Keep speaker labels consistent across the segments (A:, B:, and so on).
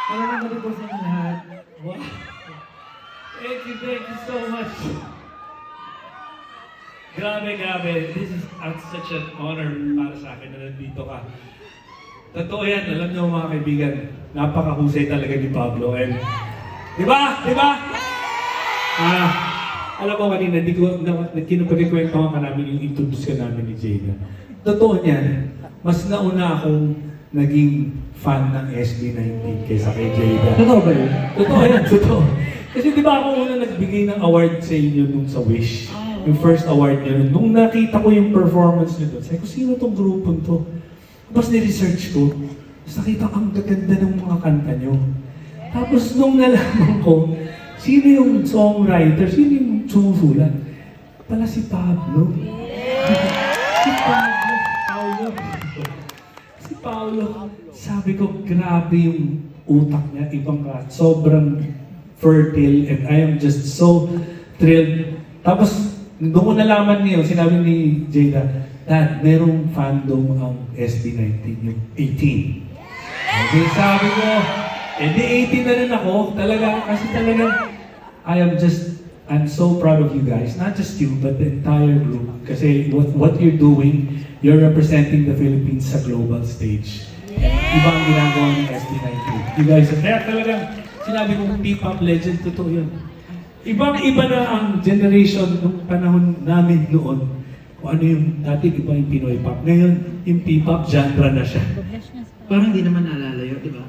A: Maraming po sa inyo lahat.
B: Wow. Thank you so much. Grabe. This is such an honor para sa akin na nandito ka. Totoo yan, alam niyo mga kaibigan, napakahusay talaga ni Pablo. And, di ba? Alam ko kanina, kinapagkikwento ka namin yung introduce ka namin ni Jada. Totoo niyan, mas nauna akong naging fan ng SB19 kaysa kay Jada.
A: Totoo ba yun?
B: Totoo yan, totoo. Kasi di ba ako una nagbigay ng award sa inyo nung sa Wish? Yung first award niyo nun. Nung nakita ko yung performance niyo doon, sabi ko, sino tong grupong to? Tapos ni-research ko, tapos nakita ko, ang gaganda ng mga kanta niyo. Tapos nung nalaman ko, sino yung songwriter, sino yung sumusulat? Pala si Pablo. Si Paolo, sabi ko, grabe yung utak niya, ibang klase, sobrang fertile, and I am just so thrilled. Tapos, doon ko nalaman niyo, sinabi ni Jada, Dad, merong fandom ang SB19, yung 18. Okay, sabi ko, di 18 na rin ako, talaga, kasi talaga, I'm so proud of you guys, not just you, but the entire group. Kasi what you're doing, you're representing the Philippines sa global stage. Ibang ginagawa ng SB19. You guys, kaya talagang sinabi kong P-pop legend, totoo yun. Ibang-iba na ang generation nung panahon namin noon. Kung ano yung, dati iba yung Pinoy pop. Ngayon, yung P-pop genre na siya.
A: Parang hindi naman nalalayo, di ba?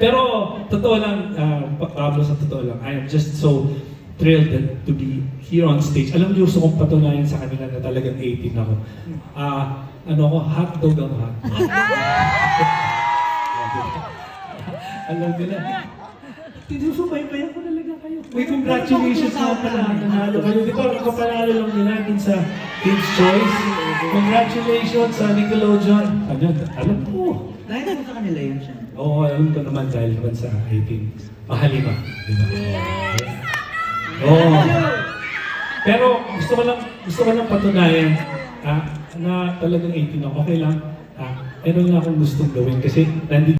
B: Pero, totoo lang, Pablo, sa totoo lang, I am just so thrilled to be here on stage. Alam niyo, gusto kong patunayan sa kanila na talagang 18 ako. Hotdog ang hotdog. Alam nila. Sinusubaybayan ko talaga kayo. Wait, congratulations nga pala. Nanalo kayo. Di ba, kapanalo lang nila dun sa Kids' Choice. Congratulations sa Nickelodeon. Alam ko.
A: Dahil naman sa kanila yun siya.
B: Oo, alam ko naman dahil naman sa 18. Mahalima. Di ba? Oo. Pero gusto ko lang patunayan na talagang 18 ako. Okay lang. Meron lang akong gustong gawin kasi nandito